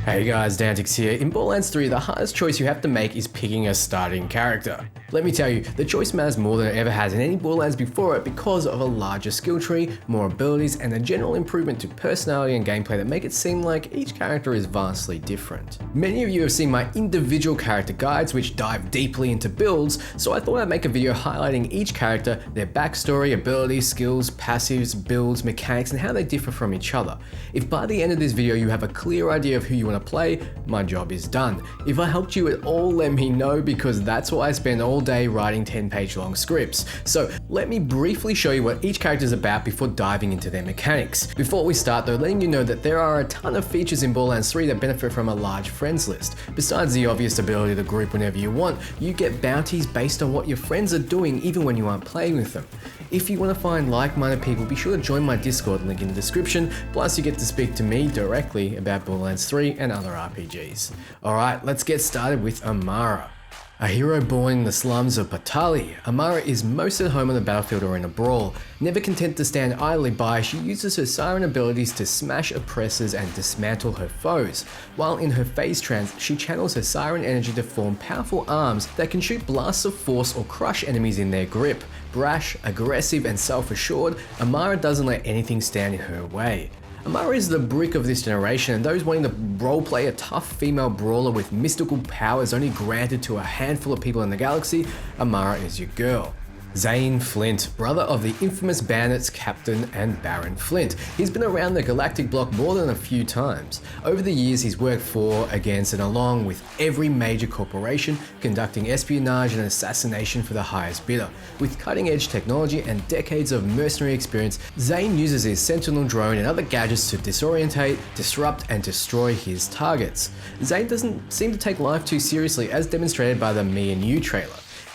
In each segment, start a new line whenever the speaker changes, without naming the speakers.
Hey guys, Dantics here. In Borderlands 3, the hardest choice you have to make is picking a starting character. Let me tell you, the choice matters more than it ever has in any Borderlands before it because of a larger skill tree, more abilities, and a general improvement to personality and gameplay that make it seem like each character is vastly different. Many of you have seen my individual character guides which dive deeply into builds, so I thought I'd make a video highlighting each character, their backstory, abilities, skills, passives, builds, mechanics, and how they differ from each other. If by the end of this video you have a clear idea of who you want to play, my job is done. If I helped you at all, let me know because that's why I spend all day writing 10-page long scripts. So let me briefly show you what each character is about before diving into their mechanics. Before we start though, letting you know that there are a ton of features in Borderlands 3 that benefit from a large friends list. Besides the obvious ability to group whenever you want, you get bounties based on what your friends are doing even when you aren't playing with them. If you want to find like-minded people, be sure to join my Discord, link in the description, plus you get to speak to me directly about Borderlands 3 and other RPGs. Alright, let's get started with Amara. A hero born in the slums of Patali, Amara is most at home on the battlefield or in a brawl. Never content to stand idly by, she uses her siren abilities to smash oppressors and dismantle her foes. While in her phase trance, she channels her siren energy to form powerful arms that can shoot blasts of force or crush enemies in their grip. Brash, aggressive, and self-assured, Amara doesn't let anything stand in her way. Amara is the brick of this generation, and those wanting to roleplay a tough female brawler with mystical powers only granted to a handful of people in the galaxy, Amara is your girl. Zane Flint, brother of the infamous bandits Captain and Baron Flint. He's been around the galactic block more than a few times. Over the years, he's worked for, against, and along with every major corporation, conducting espionage and assassination for the highest bidder. With cutting-edge technology and decades of mercenary experience, Zane uses his Sentinel drone and other gadgets to disorientate, disrupt, and destroy his targets. Zane doesn't seem to take life too seriously, as demonstrated by the Me and You trailer.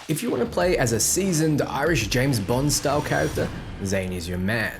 If you want to play as a seasoned Irish James Bond style character, Zane is your man.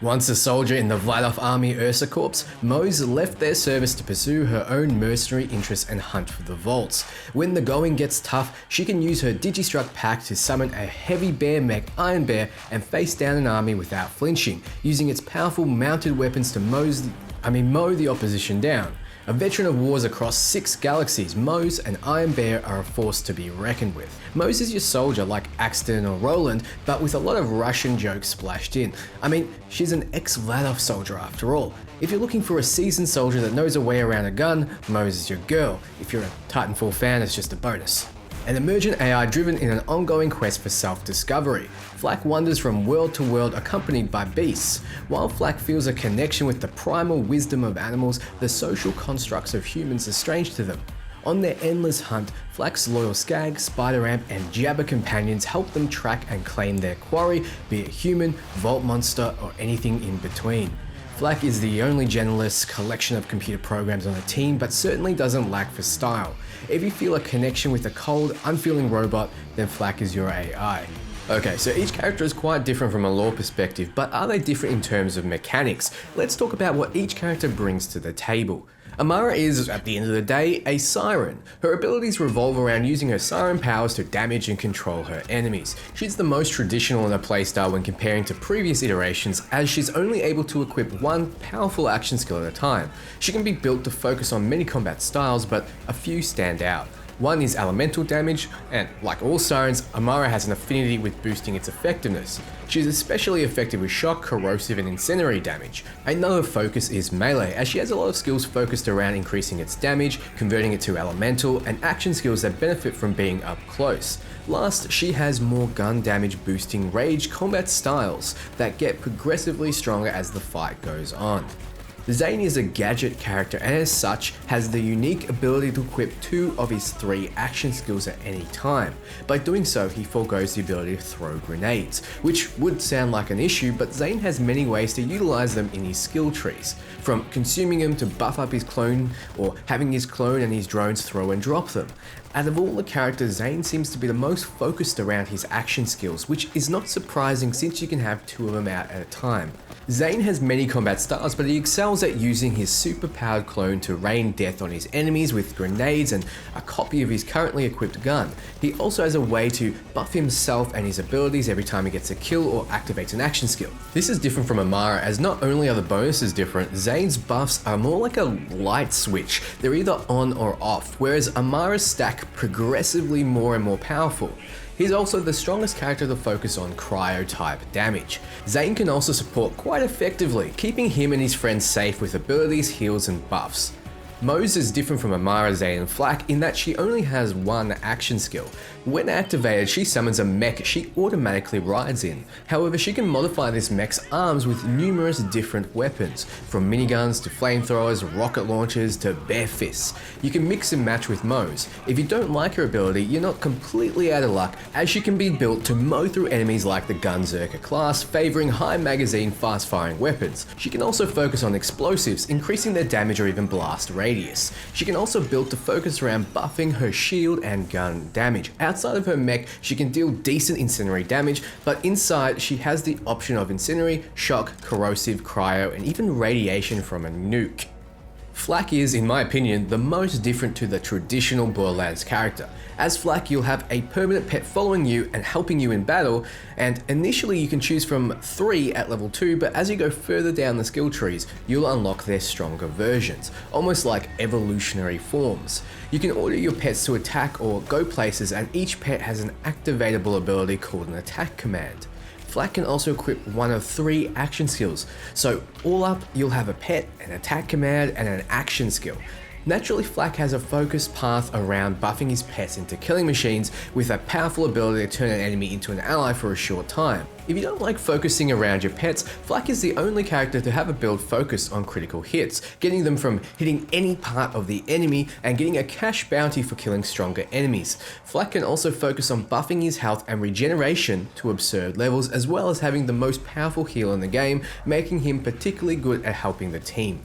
Once a soldier in the Vladof Army Ursa Corps, Moze left their service to pursue her own mercenary interests and hunt for the vaults. When the going gets tough, she can use her Digistruct pack to summon a heavy bear mech Iron Bear and face down an army without flinching, using its powerful mounted weapons to mow the opposition down. A veteran of wars across 6 galaxies, Moze and Iron Bear are a force to be reckoned with. Moze is your soldier like Axton or Roland, but with a lot of Russian jokes splashed in. I mean, she's an ex-Vladof soldier after all. If you're looking for a seasoned soldier that knows her way around a gun, Moze is your girl. If you're a Titanfall fan, it's just a bonus. An emergent AI driven in an ongoing quest for self-discovery. Flak wanders from world to world accompanied by beasts. While Flak feels a connection with the primal wisdom of animals, the social constructs of humans are strange to them. On their endless hunt, Flak's loyal Skag, Spider Amp, and Jabba companions help them track and claim their quarry, be it human, vault monster, or anything in between. Flak is the only generalist collection of computer programs on the team, but certainly doesn't lack for style. If you feel a connection with a cold, unfeeling robot, then Flak is your AI. Okay, so each character is quite different from a lore perspective, but are they different in terms of mechanics? Let's talk about what each character brings to the table. Amara is, at the end of the day, a siren. Her abilities revolve around using her siren powers to damage and control her enemies. She's the most traditional in her playstyle when comparing to previous iterations, as she's only able to equip one powerful action skill at a time. She can be built to focus on many combat styles, but a few stand out. One is elemental damage, and like all sirens, Amara has an affinity with boosting its effectiveness. She is especially effective with shock, corrosive, and incendiary damage. Another focus is melee, as she has a lot of skills focused around increasing its damage, converting it to elemental, and action skills that benefit from being up close. Last, she has more gun damage boosting rage combat styles that get progressively stronger as the fight goes on. Zane is a gadget character and as such has the unique ability to equip 2 of his 3 action skills at any time. By doing so, he forgoes the ability to throw grenades, which would sound like an issue, but Zane has many ways to utilize them in his skill trees, from consuming them to buff up his clone or having his clone and his drones throw and drop them. Out of all the characters, Zane seems to be the most focused around his action skills, which is not surprising since you can have 2 of them out at a time. Zane has many combat styles, but he excels at using his super-powered clone to rain death on his enemies with grenades and a copy of his currently equipped gun. He also has a way to buff himself and his abilities every time he gets a kill or activates an action skill. This is different from Amara, as not only are the bonuses different, Zane's buffs are more like a light switch. They're either on or off, whereas Amara's stack progressively more and more powerful. He's also the strongest character to focus on cryo-type damage. Zane can also support quite effectively, keeping him and his friends safe with abilities, heals, and buffs. Moze is different from Amara, Zane, and Flak in that she only has 1 action skill. When activated, she summons a mech she automatically rides in. However, she can modify this mech's arms with numerous different weapons, from miniguns to flamethrowers, rocket launchers to bare fists. You can mix and match with Moze. If you don't like her ability, you're not completely out of luck, as she can be built to mow through enemies like the Gunzerker class, favouring high magazine fast-firing weapons. She can also focus on explosives, increasing their damage or even blast radius. She can also build to focus around buffing her shield and gun damage. Outside of her mech, she can deal decent incendiary damage, but inside she has the option of incendiary, shock, corrosive, cryo, and even radiation from a nuke. Flak is, in my opinion, the most different to the traditional Borderlands character. As Flak, you'll have a permanent pet following you and helping you in battle, and initially you can choose from 3 at level 2, but as you go further down the skill trees, you'll unlock their stronger versions, almost like evolutionary forms. You can order your pets to attack or go places, and each pet has an activatable ability called an attack command. Flak can also equip 1 of 3 action skills, so all up you'll have a pet, an attack command, and an action skill. Naturally, Flak has a focused path around buffing his pets into killing machines with a powerful ability to turn an enemy into an ally for a short time. If you don't like focusing around your pets, Flak is the only character to have a build focused on critical hits, getting them from hitting any part of the enemy and getting a cash bounty for killing stronger enemies. Flak can also focus on buffing his health and regeneration to absurd levels, as well as having the most powerful heal in the game, making him particularly good at helping the team.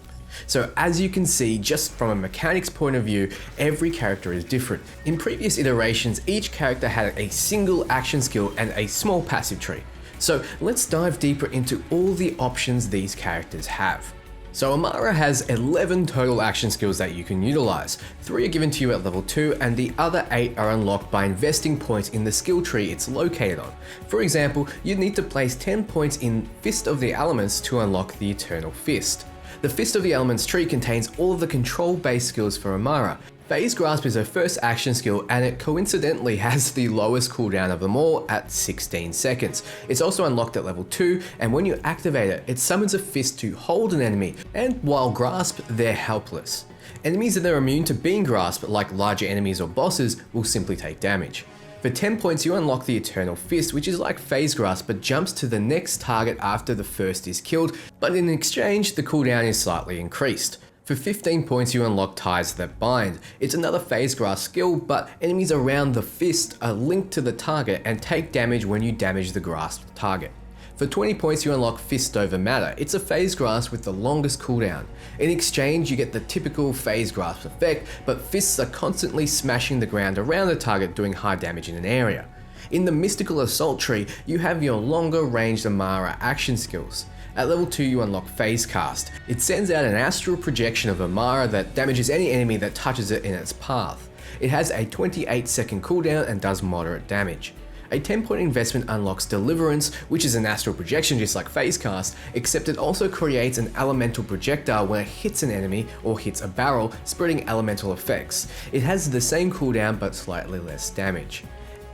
So as you can see, just from a mechanics point of view, every character is different. In previous iterations, each character had a single action skill and a small passive tree. So let's dive deeper into all the options these characters have. So Amara has 11 total action skills that you can utilize. 3 are given to you at level 2 and the other 8 are unlocked by investing points in the skill tree it's located on. For example, you'd need to place 10 points in Fist of the Elements to unlock the Eternal Fist. The Fist of the Elements tree contains all of the control-based skills for Amara. Phase Grasp is her first action skill, and it coincidentally has the lowest cooldown of them all at 16 seconds. It's also unlocked at level 2, and when you activate it, it summons a fist to hold an enemy, and while grasped, they're helpless. Enemies that are immune to being grasped, like larger enemies or bosses, will simply take damage. For 10 points, you unlock the Eternal Fist, which is like Phase Grasp but jumps to the next target after the first is killed, but in exchange, the cooldown is slightly increased. For 15 points, you unlock Ties That Bind. It's another Phase Grasp skill, but enemies around the fist are linked to the target and take damage when you damage the grasped target. For 20 points, you unlock Fist Over Matter. It's a Phase Grasp with the longest cooldown. In exchange, you get the typical Phase Grasp effect, but fists are constantly smashing the ground around the target, doing high damage in an area. In the Mystical Assault tree, you have your longer ranged Amara action skills. At level 2, you unlock Phase Cast. It sends out an astral projection of Amara that damages any enemy that touches it in its path. It has a 28-second cooldown and does moderate damage. A 10-point investment unlocks Deliverance, which is an astral projection just like Phase Cast, except it also creates an elemental projectile when it hits an enemy or hits a barrel, spreading elemental effects. It has the same cooldown but slightly less damage.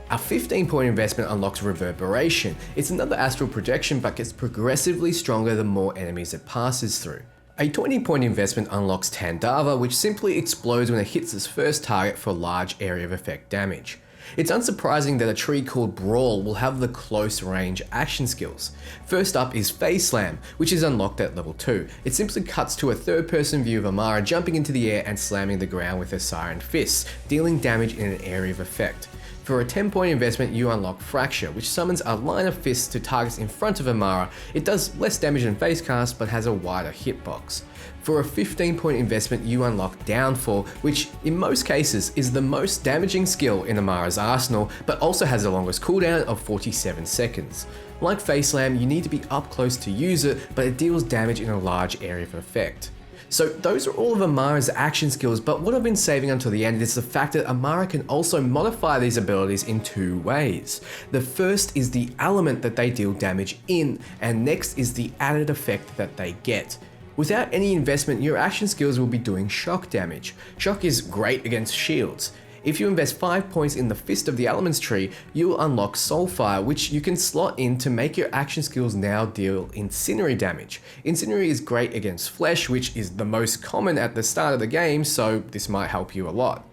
Our 15-point investment unlocks Reverberation. It's another astral projection but gets progressively stronger the more enemies it passes through. A 20-point investment unlocks Tandava, which simply explodes when it hits its first target for large area of effect damage. It's unsurprising that a tree called Brawl will have the close range action skills. First up is Phase Slam, which is unlocked at level 2. It simply cuts to a third-person view of Amara jumping into the air and slamming the ground with her siren fists, dealing damage in an area of effect. For For a 10-point investment, you unlock Fracture, which summons a line of fists to targets in front of Amara. It does less damage than face cast, but has a wider hitbox. For a 15-point investment, you unlock Downfall, which in most cases is the most damaging skill in Amara's arsenal, but also has the longest cooldown of 47 seconds. Like Face Slam, you need to be up close to use it, but it deals damage in a large area of effect. So those are all of Amara's action skills, but what I've been saving until the end is the fact that Amara can also modify these abilities in two ways. The first is the element that they deal damage in, and next is the added effect that they get. Without any investment, your action skills will be doing shock damage. Shock is great against shields. If you invest 5 points in the Fist of the Elements tree, you'll unlock Soulfire, which you can slot in to make your action skills now deal incendiary damage. Incendiary is great against flesh, which is the most common at the start of the game, so this might help you a lot.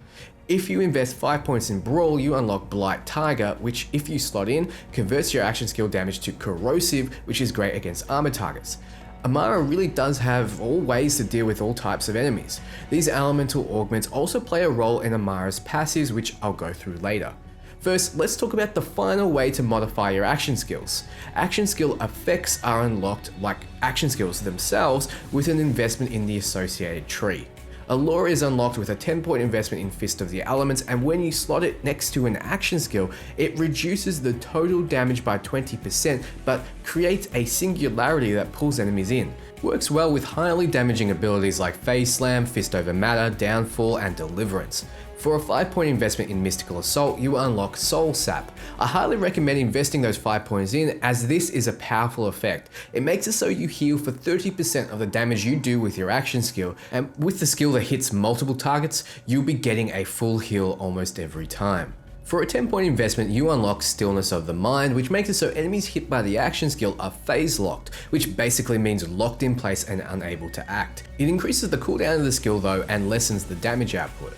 If you invest 5 points in Brawl, you unlock Blight Tiger, which if you slot in, converts your action skill damage to Corrosive, which is great against armor targets. Amara really does have all ways to deal with all types of enemies. These elemental augments also play a role in Amara's passives, which I'll go through later. First, let's talk about the final way to modify your action skills. Action skill effects are unlocked like action skills themselves with an investment in the associated tree. Allure is unlocked with a 10-point investment in Fist of the Elements, and when you slot it next to an action skill, it reduces the total damage by 20%, but creates a singularity that pulls enemies in. Works well with highly damaging abilities like Phase Slam, Fist over Matter, Downfall, and Deliverance. For a 5-point investment in Mystical Assault, you unlock Soul Sap. I highly recommend investing those 5 points in, as this is a powerful effect. It makes it so you heal for 30% of the damage you do with your action skill, and with the skill that hits multiple targets, you'll be getting a full heal almost every time. For a 10-point investment, you unlock Stillness of the Mind, which makes it so enemies hit by the action skill are phase locked, which basically means locked in place and unable to act. It increases the cooldown of the skill though, and lessens the damage output.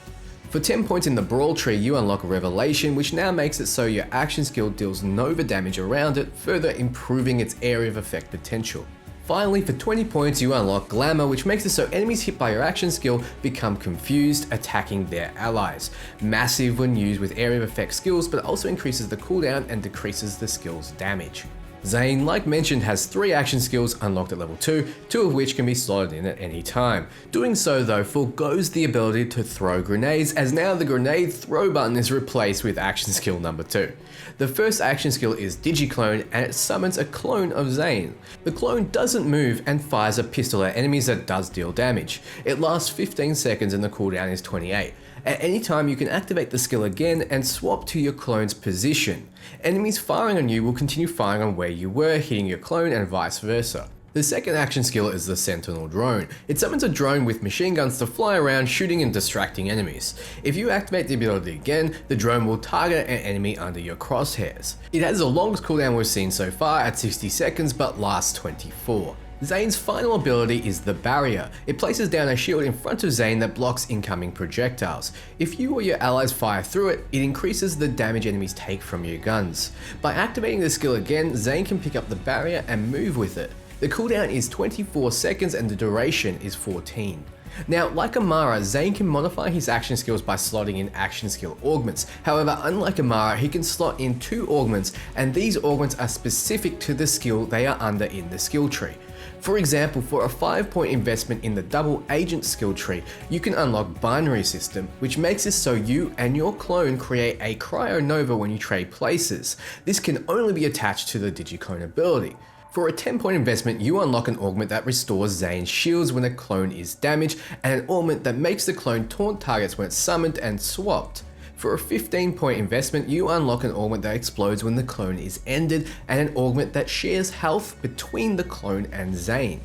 For 10 points in the Brawl tree, you unlock Revelation, which now makes it so your action skill deals Nova damage around it, further improving its area of effect potential. Finally, for 20 points, you unlock Glamour, which makes it so enemies hit by your action skill become confused, attacking their allies. Massive when used with area of effect skills, but also increases the cooldown and decreases the skill's damage. Zane, like mentioned, has 3 action skills unlocked at level 2, 2 of which can be slotted in at any time. Doing so though forgoes the ability to throw grenades, as now the grenade throw button is replaced with action skill number 2. The first action skill is Digiclone, and it summons a clone of Zane. The clone doesn't move and fires a pistol at enemies that does deal damage. It lasts 15 seconds and the cooldown is 28. At any time you can activate the skill again and swap to your clone's position. Enemies firing on you will continue firing on where you were, hitting your clone and vice versa. The second action skill is the Sentinel Drone. It summons a drone with machine guns to fly around shooting and distracting enemies. If you activate the ability again, the drone will target an enemy under your crosshairs. It has the longest cooldown we've seen so far at 60 seconds but lasts 24. Zane's final ability is the Barrier. It places down a shield in front of Zane that blocks incoming projectiles. If you or your allies fire through it, it increases the damage enemies take from your guns. By activating the skill again, Zane can pick up the Barrier and move with it. The cooldown is 24 seconds and the duration is 14. Now, like Amara, Zane can modify his action skills by slotting in action skill augments. However, unlike Amara, he can slot in 2 augments, and these augments are specific to the skill they are under in the skill tree. For example, for a 5-point investment in the Double Agent skill tree, you can unlock Binary System, which makes it so you and your clone create a Cryo Nova when you trade places. This can only be attached to the Digiclone ability. For a 10-point investment, you unlock an augment that restores Zane's shields when a clone is damaged, and an augment that makes the clone taunt targets when it's summoned and swapped. For a 15-point investment, you unlock an augment that explodes when the clone is ended, and an augment that shares health between the clone and Zane.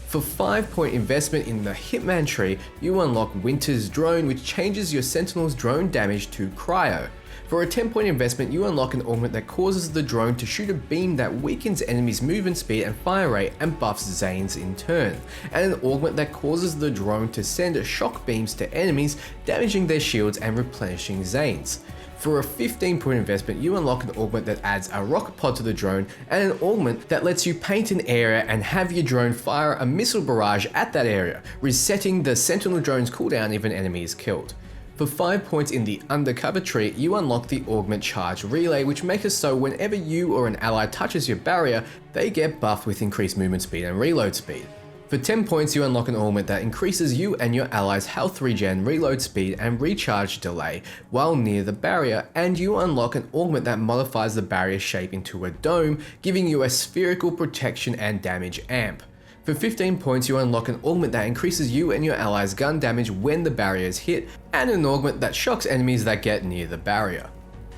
For 5-point investment in the Hitman tree, you unlock Winter's Drone, which changes your Sentinel's drone damage to Cryo. For a 10-point investment, you unlock an augment that causes the drone to shoot a beam that weakens enemies' movement speed and fire rate and buffs Zane's in turn, and an augment that causes the drone to send shock beams to enemies, damaging their shields and replenishing Zane's. For a 15-point investment, you unlock an augment that adds a rocket pod to the drone, and an augment that lets you paint an area and have your drone fire a missile barrage at that area, resetting the Sentinel drone's cooldown if an enemy is killed. For 5 points in the undercover tree, you unlock the augment charge relay, which makes it so whenever you or an ally touches your barrier, they get buffed with increased movement speed and reload speed. For 10 points, you unlock an augment that increases you and your allies' health regen, reload speed, and recharge delay while near the barrier, and you unlock an augment that modifies the barrier shape into a dome, giving you a spherical protection and damage amp. For 15 points, you unlock an augment that increases you and your allies' gun damage when the barrier is hit, and an augment that shocks enemies that get near the barrier.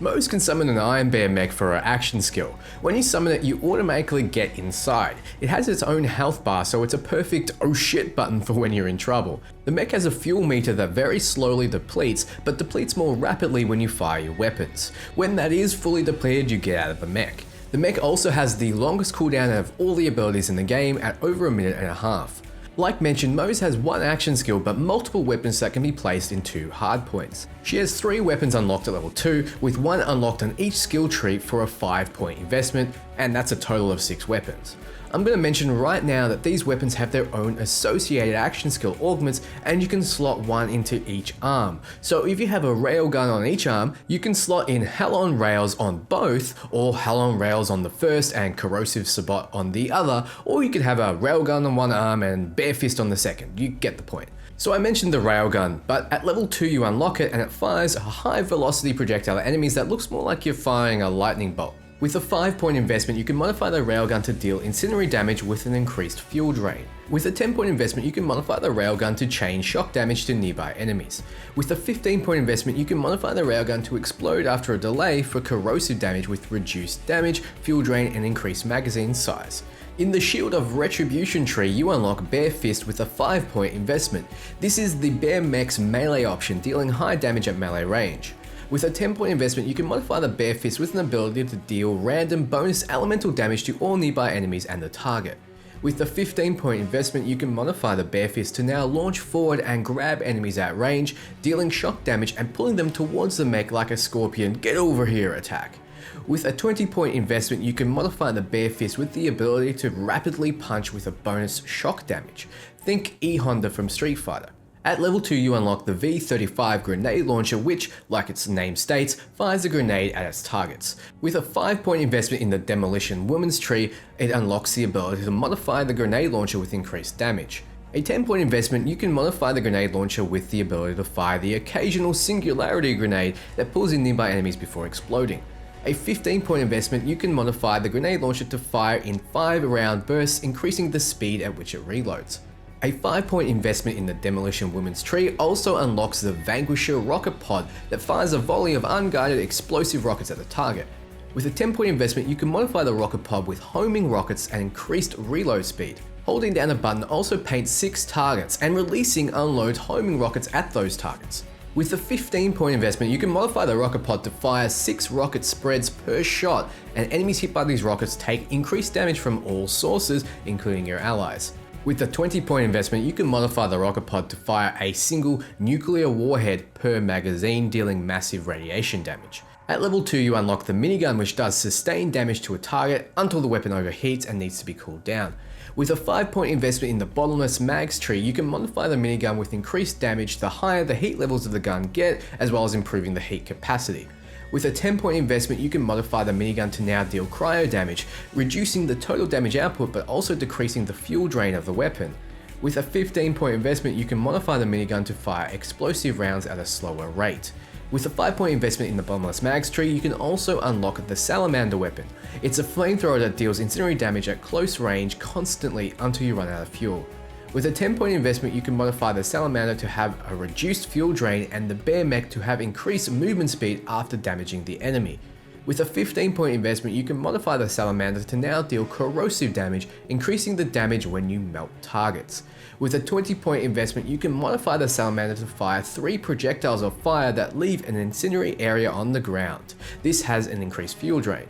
Moze can summon an Iron Bear mech for her action skill. When you summon it, you automatically get inside. It has its own health bar, so it's a perfect oh shit button for when you're in trouble. The mech has a fuel meter that very slowly depletes, but depletes more rapidly when you fire your weapons. When that is fully depleted, you get out of the mech. The mech also has the longest cooldown of all the abilities in the game at over 1.5 minutes. Like mentioned, Moze has one action skill but multiple weapons that can be placed in 2 hardpoints. She has 3 weapons unlocked at level 2, with 1 unlocked on each skill tree for a 5-point investment, and that's a total of 6 weapons. I'm going to mention right now that these weapons have their own associated action skill augments, and you can slot 1 into each arm. So if you have a railgun on each arm, you can slot in Hell on Rails on both, or Hell on Rails on the first and Corrosive Sabot on the other, or you could have a railgun on one arm and bare fist on the second. You get the point. So I mentioned the railgun, but at level 2 you unlock it and it fires a high velocity projectile at enemies that looks more like you're firing a lightning bolt. With a 5-point investment, you can modify the railgun to deal incendiary damage with an increased fuel drain. With a 10-point investment, you can modify the railgun to chain shock damage to nearby enemies. With a 15-point investment, you can modify the railgun to explode after a delay for corrosive damage with reduced damage, fuel drain, and increased magazine size. In the Shield of Retribution tree, you unlock Bare Fist with a 5-point investment. This is the Bear Mech's melee option, dealing high damage at melee range. With a 10-point investment, you can modify the Bare Fist with an ability to deal random bonus elemental damage to all nearby enemies and the target. With the 15-point investment, you can modify the Bare Fist to now launch forward and grab enemies at range, dealing shock damage and pulling them towards the mech like a scorpion get over here attack. With a 20-point investment, you can modify the Bare Fist with the ability to rapidly punch with a bonus shock damage. Think E-Honda from Street Fighter. At level 2 you unlock the V35 grenade launcher, which, like its name states, fires a grenade at its targets. With a 5-point investment in the Demolition Woman's tree, it unlocks the ability to modify the grenade launcher with increased damage. A 10-point investment, you can modify the grenade launcher with the ability to fire the occasional singularity grenade that pulls in nearby enemies before exploding. A 15-point investment, you can modify the grenade launcher to fire in 5-round bursts, increasing the speed at which it reloads. A 5-point investment in the Demolition Woman's tree also unlocks the Vanquisher rocket pod that fires a volley of unguided explosive rockets at the target. With a 10-point investment, you can modify the rocket pod with homing rockets and increased reload speed. Holding down a button also paints 6 targets, and releasing unloads homing rockets at those targets. With a 15-point investment, you can modify the rocket pod to fire 6 rocket spreads per shot, and enemies hit by these rockets take increased damage from all sources, including your allies. With the 20-point investment, you can modify the rocket pod to fire a single nuclear warhead per magazine, dealing massive radiation damage. At level 2 you unlock the minigun, which does sustained damage to a target until the weapon overheats and needs to be cooled down. With a 5-point investment in the Bottomless Mags tree, you can modify the minigun with increased damage the higher the heat levels of the gun get, as well as improving the heat capacity. With a 10-point investment, you can modify the minigun to now deal cryo damage, reducing the total damage output but also decreasing the fuel drain of the weapon. With a 15-point investment, you can modify the minigun to fire explosive rounds at a slower rate. With a 5-point investment in the Bottomless Mags tree, you can also unlock the Salamander weapon. It's a flamethrower that deals incendiary damage at close range constantly until you run out of fuel. With a 10-point investment, you can modify the Salamander to have a reduced fuel drain and the Bear Mech to have increased movement speed after damaging the enemy. With a 15-point investment, you can modify the Salamander to now deal corrosive damage, increasing the damage when you melt targets. With a 20-point investment, you can modify the Salamander to fire 3 projectiles of fire that leave an incendiary area on the ground. This has an increased fuel drain.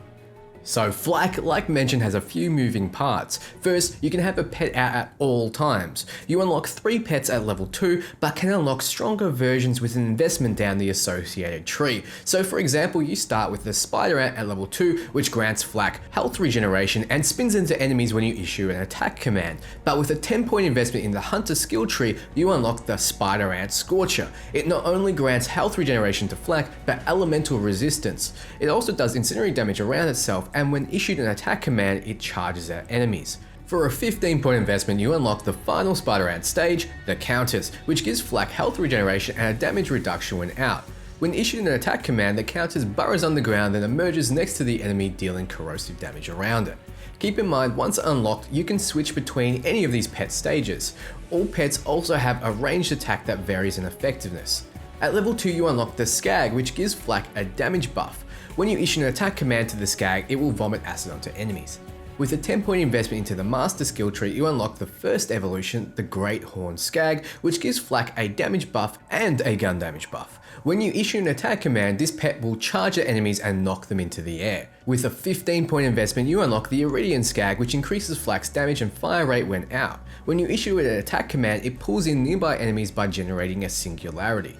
So Flak, like mentioned, has a few moving parts. First, you can have a pet out at all times. You unlock 3 pets at level 2, but can unlock stronger versions with an investment down the associated tree. So for example, you start with the spider ant at level 2, which grants Flak health regeneration and spins into enemies when you issue an attack command. But with a 10-point investment in the hunter skill tree, you unlock the spider ant scorcher. It not only grants health regeneration to Flak, but elemental resistance. It also does incendiary damage around itself, and when issued an attack command, it charges at enemies. For a 15-point investment, you unlock the final spider ant stage, the Countess, which gives Flak health regeneration and a damage reduction when out. When issued an attack command, the Countess burrows underground and emerges next to the enemy, dealing corrosive damage around it. Keep in mind, once unlocked, you can switch between any of these pet stages. All pets also have a ranged attack that varies in effectiveness. At level 2, you unlock the Skag, which gives Flak a damage buff. When you issue an attack command to the Skag, it will vomit acid onto enemies. With a 10-point investment into the Master skill tree, you unlock the first evolution, the Great Horn Skag, which gives Flak a damage buff and a gun damage buff. When you issue an attack command, this pet will charge at enemies and knock them into the air. With a 15-point investment, you unlock the Iridian Skag, which increases Flak's damage and fire rate when out. When you issue an attack command, it pulls in nearby enemies by generating a singularity.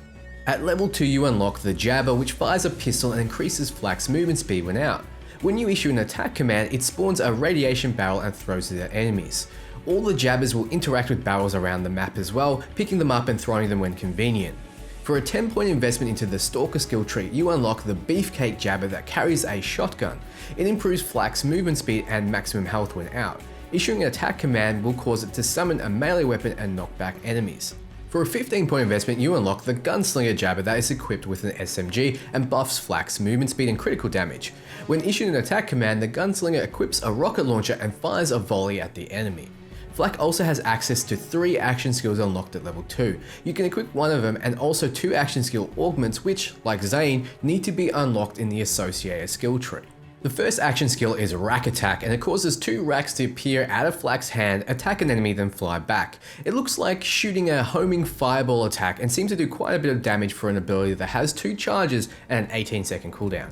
At level 2, you unlock the Jabber, which fires a pistol and increases Flak's movement speed when out. When you issue an attack command, it spawns a radiation barrel and throws it at enemies. All the Jabbers will interact with barrels around the map as well, picking them up and throwing them when convenient. For a 10-point investment into the Stalker skill tree, you unlock the Beefcake Jabber that carries a shotgun. It improves Flak's movement speed and maximum health when out. Issuing an attack command will cause it to summon a melee weapon and knock back enemies. For a 15-point investment, you unlock the Gunslinger Jabber that is equipped with an SMG and buffs Flak's movement speed and critical damage. When issued an attack command, the Gunslinger equips a rocket launcher and fires a volley at the enemy. Flak also has access to 3 action skills unlocked at level 2. You can equip one of them and also 2 action skill augments which, like Zane, need to be unlocked in the associated skill tree. The first action skill is Rack Attack, and it causes 2 racks to appear out of Flak's hand, attack an enemy, then fly back. It looks like shooting a homing fireball attack and seems to do quite a bit of damage for an ability that has 2 charges and an 18-second cooldown.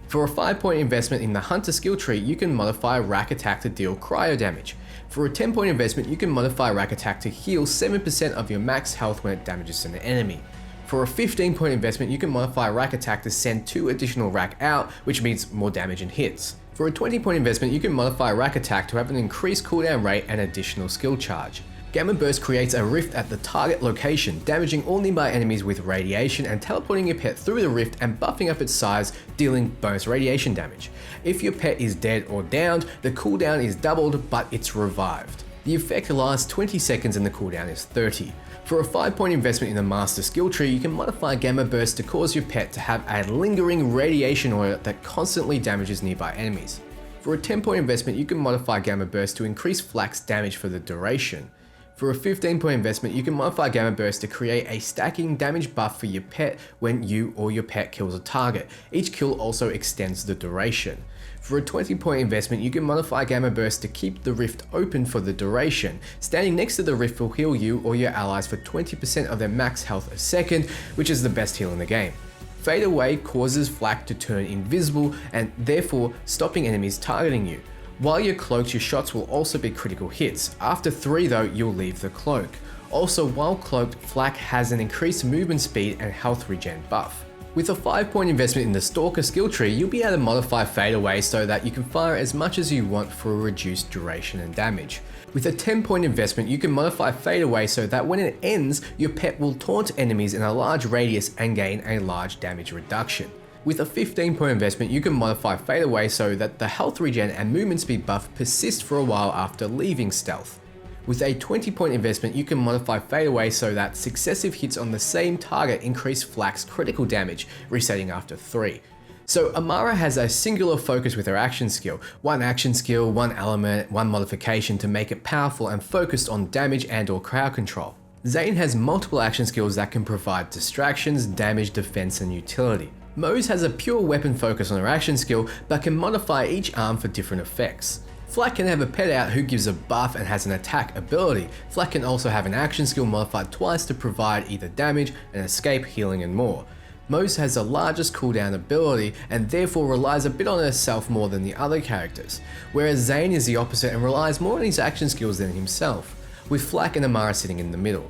For a 5-point investment in the Hunter skill tree, you can modify Rack Attack to deal cryo damage. For a 10-point investment, you can modify Rack Attack to heal 7% of your max health when it damages an enemy. For a 15-point investment, you can modify Rack Attack to send 2 additional rack out, which means more damage and hits. For a 20-point investment, you can modify Rack Attack to have an increased cooldown rate and additional skill charge. Gamma Burst creates a rift at the target location, damaging all nearby enemies with radiation and teleporting your pet through the rift and buffing up its size, dealing bonus radiation damage. If your pet is dead or downed, the cooldown is doubled, but it's revived. The effect lasts 20 seconds and the cooldown is 30. For a 5-point investment in the Master skill tree, you can modify Gamma Burst to cause your pet to have a lingering radiation aura that constantly damages nearby enemies. For a 10-point investment, you can modify Gamma Burst to increase Flak's damage for the duration. For a 15-point investment, you can modify Gamma Burst to create a stacking damage buff for your pet when you or your pet kills a target. Each kill also extends the duration. For a 20-point investment, you can modify Gamma Burst to keep the rift open for the duration. Standing next to the rift will heal you or your allies for 20% of their max health a second, which is the best heal in the game. Fade Away causes Flak to turn invisible and therefore stopping enemies targeting you. While you're cloaked, your shots will also be critical hits. After 3 though, you'll leave the cloak. Also, while cloaked, Flak has an increased movement speed and health regen buff. With a 5-point investment in the Stalker skill tree, you'll be able to modify Fade Away so that you can fire as much as you want for a reduced duration and damage. With a 10-point investment, you can modify Fade Away so that when it ends, your pet will taunt enemies in a large radius and gain a large damage reduction. With a 15-point investment, you can modify Fade Away so that the health regen and movement speed buff persist for a while after leaving stealth. With a 20-point investment, you can modify Fade Away so that successive hits on the same target increase Flak's critical damage, resetting after 3. So Amara has a singular focus with her action skill. One action skill, one element, one modification to make it powerful and focused on damage and or crowd control. Zane has multiple action skills that can provide distractions, damage, defense, and utility. Moze has a pure weapon focus on her action skill, but can modify each arm for different effects. Flak can have a pet out who gives a buff and has an attack ability. Flak can also have an action skill modified twice to provide either damage, an escape, healing, and more. Moze has the largest cooldown ability and therefore relies a bit on herself more than the other characters, whereas Zane is the opposite and relies more on his action skills than himself, with Flak and Amara sitting in the middle.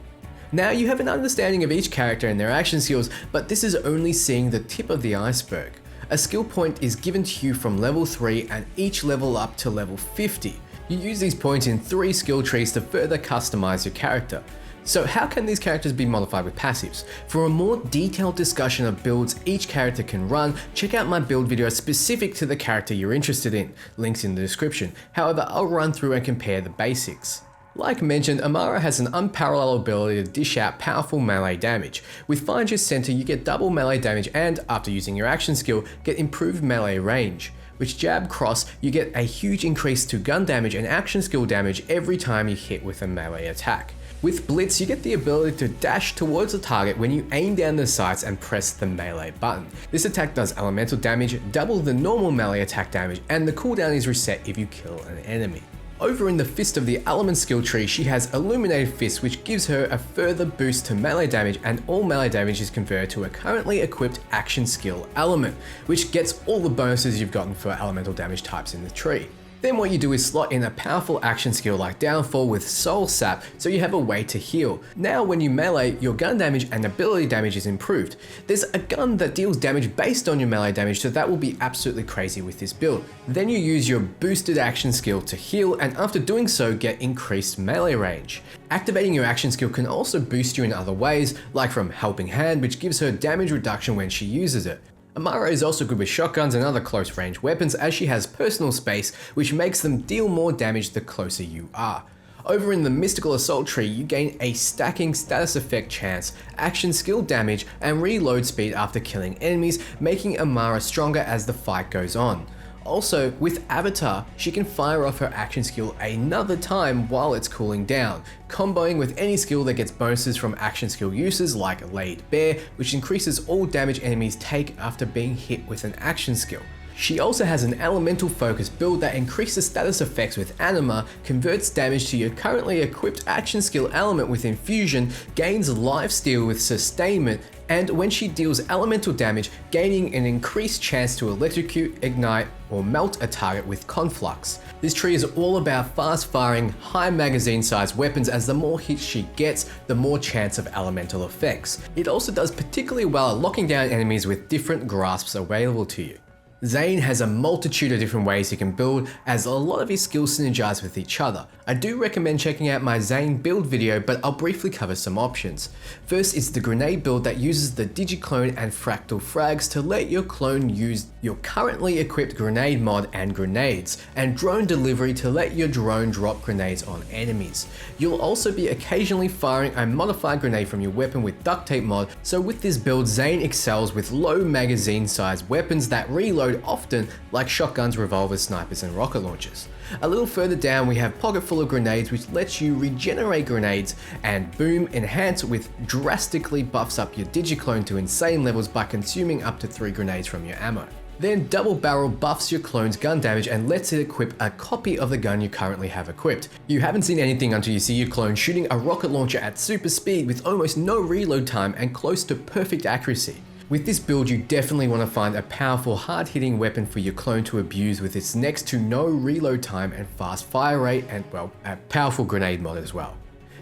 Now you have an understanding of each character and their action skills, but this is only seeing the tip of the iceberg. A skill point is given to you from level 3 and each level up to level 50. You use these points in 3 skill trees to further customize your character. So how can these characters be modified with passives? For a more detailed discussion of builds each character can run, check out my build video specific to the character you're interested in, links in the description. However, I'll run through and compare the basics. Like mentioned, Amara has an unparalleled ability to dish out powerful melee damage. With Find Your Center, you get double melee damage and, after using your action skill, get improved melee range. With Jab Cross, you get a huge increase to gun damage and action skill damage every time you hit with a melee attack. With Blitz, you get the ability to dash towards the target when you aim down the sights and press the melee button. This attack does elemental damage, double the normal melee attack damage, and the cooldown is reset if you kill an enemy. Over in the Fist of the Element skill tree, she has Illuminated Fist, which gives her a further boost to melee damage, and all melee damage is converted to a currently equipped action skill element, which gets all the bonuses you've gotten for elemental damage types in the tree. Then what you do is slot in a powerful action skill like Downfall with Soul Sap, so you have a way to heal. Now when you melee, your gun damage and ability damage is improved. There's a gun that deals damage based on your melee damage, so that will be absolutely crazy with this build. Then you use your boosted action skill to heal, and after doing so get increased melee range. Activating your action skill can also boost you in other ways, like from Helping Hand, which gives her damage reduction when she uses it. Amara is also good with shotguns and other close range weapons, as she has personal space, which makes them deal more damage the closer you are. Over in the Mystical Assault tree, you gain a stacking status effect chance, action skill damage, and reload speed after killing enemies, making Amara stronger as the fight goes on. Also, with Avatar, she can fire off her action skill another time while it's cooling down, comboing with any skill that gets bonuses from action skill uses like Laid Bare, which increases all damage enemies take after being hit with an action skill. She also has an elemental focus build that increases status effects with Anima, converts damage to your currently equipped action skill element with Infusion, gains lifesteal with Sustainment, and when she deals elemental damage, gaining an increased chance to electrocute, ignite, or melt a target with Conflux. This tree is all about fast firing, high magazine size weapons, as the more hits she gets, the more chance of elemental effects. It also does particularly well at locking down enemies with different grasps available to you. Zane has a multitude of different ways he can build, as a lot of his skills synergize with each other. I do recommend checking out my Zane build video, but I'll briefly cover some options. First is the grenade build that uses the digiclone and fractal frags to let your clone use your currently equipped grenade mod and grenades, and drone delivery to let your drone drop grenades on enemies. You'll also be occasionally firing a modified grenade from your weapon with duct tape mod, so with this build Zane excels with low magazine size weapons that reload often, like shotguns, revolvers, snipers, and rocket launchers. A little further down we have Pocket Full of Grenades, which lets you regenerate grenades, and Boom Enhance, which drastically buffs up your digiclone to insane levels by consuming up to 3 grenades from your ammo. Then Double Barrel buffs your clone's gun damage and lets it equip a copy of the gun you currently have equipped. You haven't seen anything until you see your clone shooting a rocket launcher at super speed with almost no reload time and close to perfect accuracy. With this build, you definitely want to find a powerful, hard-hitting weapon for your clone to abuse with its next to no reload time and fast fire rate, and well, a powerful grenade mod as well.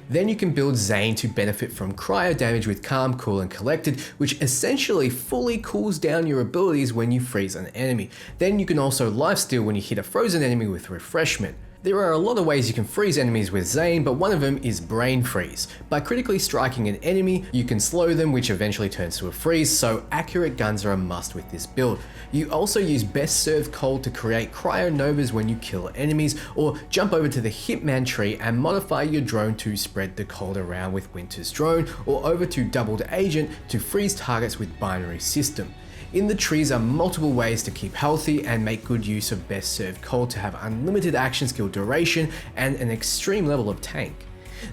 Then you can build Zane to benefit from cryo damage with Calm, Cool, and Collected, which essentially fully cools down your abilities when you freeze an enemy. Then you can also lifesteal when you hit a frozen enemy with Refreshment. There are a lot of ways you can freeze enemies with Zane, but one of them is Brain Freeze. By critically striking an enemy, you can slow them, which eventually turns to a freeze, so accurate guns are a must with this build. You also use Best Served Cold to create cryonovas when you kill enemies, or jump over to the Hitman tree and modify your drone to spread the cold around with Winter's Drone, or over to Doubled Agent to freeze targets with Binary System. In the trees are multiple ways to keep healthy and make good use of Best Served Cold to have unlimited action skill duration and an extreme level of tank.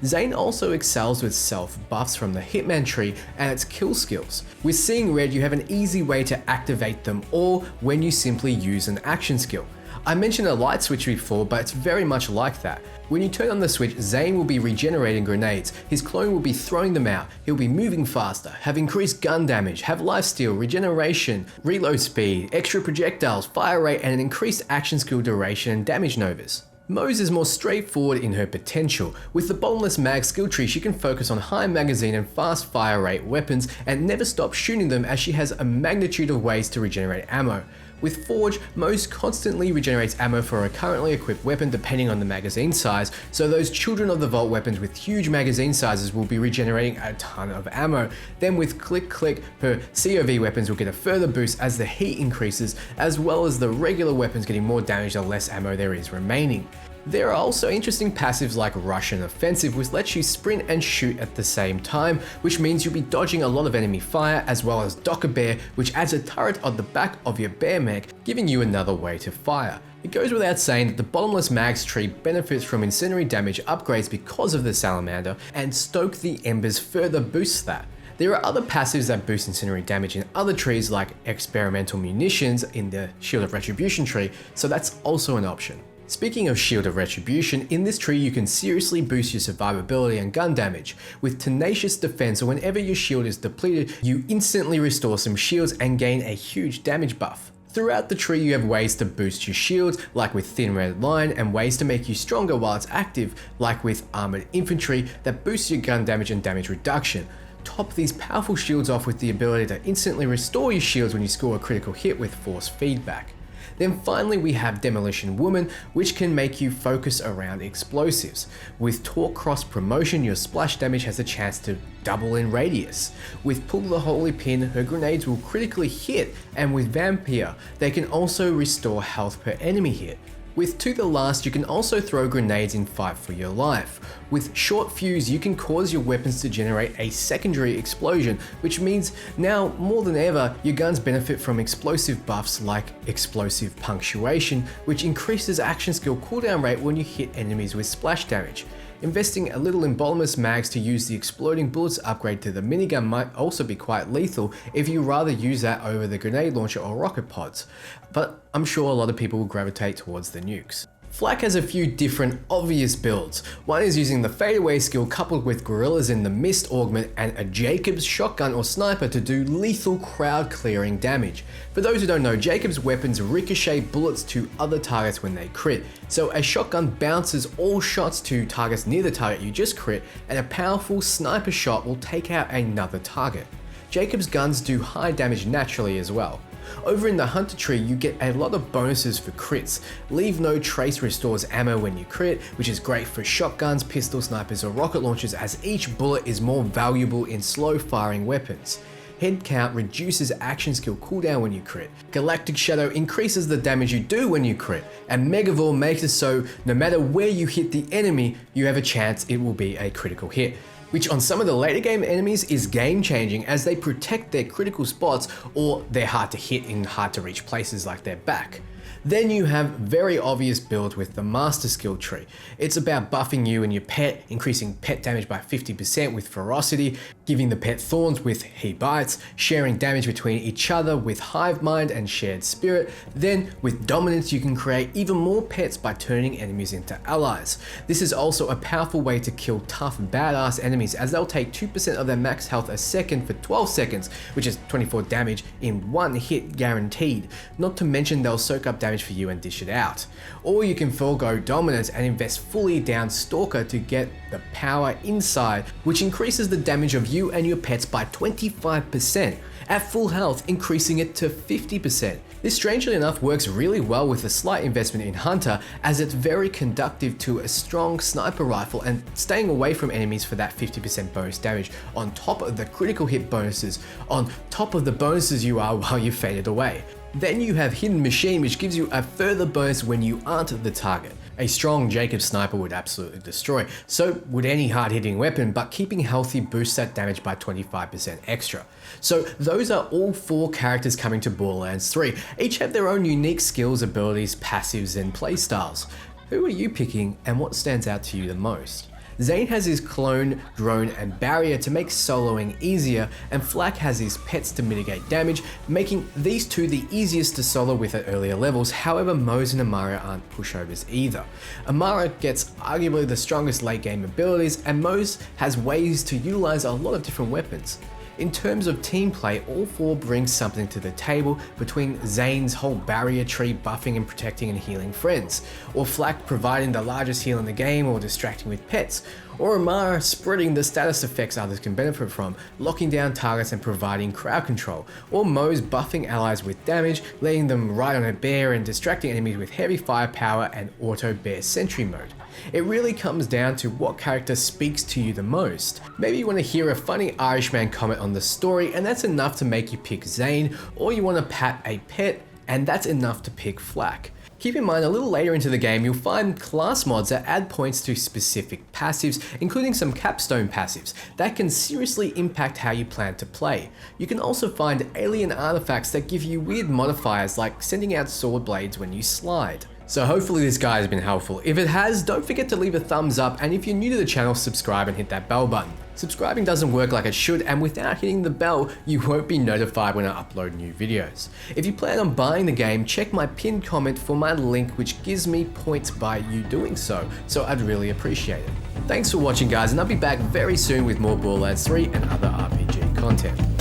Zane also excels with self buffs from the Hitman tree and its kill skills. With Seeing Red, you have an easy way to activate them all when you simply use an action skill. I mentioned a light switch before, but it's very much like that. When you turn on the switch, Zane will be regenerating grenades, his clone will be throwing them out, he'll be moving faster, have increased gun damage, have lifesteal, regeneration, reload speed, extra projectiles, fire rate, and an increased action skill duration and damage novas. Moze is more straightforward in her potential. With the bottomless mag skill tree, she can focus on high magazine and fast fire rate weapons and never stop shooting them, as she has a magnitude of ways to regenerate ammo. With Forge, Moze constantly regenerates ammo for a currently equipped weapon depending on the magazine size, so those Children of the Vault weapons with huge magazine sizes will be regenerating a ton of ammo. Then with Click Click, her COV weapons will get a further boost as the heat increases, as well as the regular weapons getting more damage the less ammo there is remaining. There are also interesting passives like Russian Offensive, which lets you sprint and shoot at the same time, which means you'll be dodging a lot of enemy fire, as well as Docker Bear, which adds a turret on the back of your bear mech, giving you another way to fire. It goes without saying that the bottomless mags tree benefits from incendiary damage upgrades because of the salamander, and Stoke the Embers further boosts that. There are other passives that boost incendiary damage in other trees like experimental munitions in the Shield of Retribution tree, so that's also an option. Speaking of Shield of Retribution, in this tree you can seriously boost your survivability and gun damage. With Tenacious Defense, whenever your shield is depleted, you instantly restore some shields and gain a huge damage buff. Throughout the tree you have ways to boost your shields, like with Thin Red Line, and ways to make you stronger while it's active, like with Armored Infantry that boosts your gun damage and damage reduction. Top these powerful shields off with the ability to instantly restore your shields when you score a critical hit with force feedback. Then finally we have Demolition Woman, which can make you focus around explosives. With Torque Cross Promotion, your splash damage has a chance to double in radius. With Pull the Holy Pin, her grenades will critically hit, and with Vampire, they can also restore health per enemy hit. With To the Last, you can also throw grenades in Fight for Your Life. With Short Fuse, you can cause your weapons to generate a secondary explosion, which means now more than ever, your guns benefit from explosive buffs like Explosive Punctuation, which increases action skill cooldown rate when you hit enemies with splash damage. Investing a little in bottomless mags to use the exploding bullets upgrade to the minigun might also be quite lethal if you rather use that over the grenade launcher or rocket pods, but I'm sure a lot of people will gravitate towards the nukes. Flak has a few different obvious builds. One is using the fadeaway skill coupled with Gorillas in the Mist augment and a Jacobs shotgun or sniper to do lethal crowd clearing damage. For those who don't know, Jacobs weapons ricochet bullets to other targets when they crit, so a shotgun bounces all shots to targets near the target you just crit, and a powerful sniper shot will take out another target. Jacobs guns do high damage naturally as well. Over in the Hunter tree, you get a lot of bonuses for crits. Leave No Trace restores ammo when you crit, which is great for shotguns, pistol snipers, or rocket launchers, as each bullet is more valuable in slow firing weapons. Head count reduces action skill cooldown when you crit. Galactic Shadow increases the damage you do when you crit, and Megavore makes it so no matter where you hit the enemy, you have a chance it will be a critical hit, which on some of the later game enemies is game changing, as they protect their critical spots or they're hard to hit in hard to reach places like their back. Then you have very obvious builds with the Master Skill tree. It's about buffing you and your pet, increasing pet damage by 50% with Ferocity, giving the pet thorns with He Bites, sharing damage between each other with Hive Mind and Shared Spirit. Then with Dominance you can create even more pets by turning enemies into allies. This is also a powerful way to kill tough badass enemies, as they'll take 2% of their max health a second for 12 seconds, which is 24 damage in one hit guaranteed. Not to mention they'll soak up damage for you and dish it out. Or you can forego Dominance and invest fully down Stalker to get the power inside, which increases the damage of you and your pets by 25%, at full health increasing it to 50%. This strangely enough works really well with a slight investment in Hunter, as it's very conductive to a strong sniper rifle and staying away from enemies for that 50% bonus damage, on top of the critical hit bonuses, on top of the bonuses you are while you faded away. Then you have Hidden Machine, which gives you a further bonus when you aren't the target. A strong Jacob sniper would absolutely destroy, so would any hard-hitting weapon, but keeping healthy boosts that damage by 25% extra. So those are all 4 characters coming to Borderlands 3. Each have their own unique skills, abilities, passives, and playstyles. Who are you picking, and what stands out to you the most? Zane has his clone, drone, and barrier to make soloing easier, and Flak has his pets to mitigate damage, making these two the easiest to solo with at earlier levels. However, Moze and Amara aren't pushovers either. Amara gets arguably the strongest late game abilities, and Moze has ways to utilize a lot of different weapons. In terms of team play, all four bring something to the table, between Zane's whole barrier tree buffing and protecting and healing friends, or Flak providing the largest heal in the game or distracting with pets, or Amara spreading the status effects others can benefit from, locking down targets and providing crowd control, or Moze buffing allies with damage, letting them ride on a bear and distracting enemies with heavy firepower and auto bear sentry mode. It really comes down to what character speaks to you the most. Maybe you want to hear a funny Irishman comment on the story and that's enough to make you pick Zane, or you want to pat a pet and that's enough to pick Flak. Keep in mind, a little later into the game, you'll find class mods that add points to specific passives, including some capstone passives, that can seriously impact how you plan to play. You can also find alien artifacts that give you weird modifiers like sending out sword blades when you slide. So hopefully this guide has been helpful. If it has, don't forget to leave a thumbs up, and if you're new to the channel, subscribe and hit that bell button. Subscribing doesn't work like it should, and without hitting the bell, you won't be notified when I upload new videos. If you plan on buying the game, check my pinned comment for my link, which gives me points by you doing so I'd really appreciate it. Thanks for watching guys, and I'll be back very soon with more Borderlands 3 and other RPG content.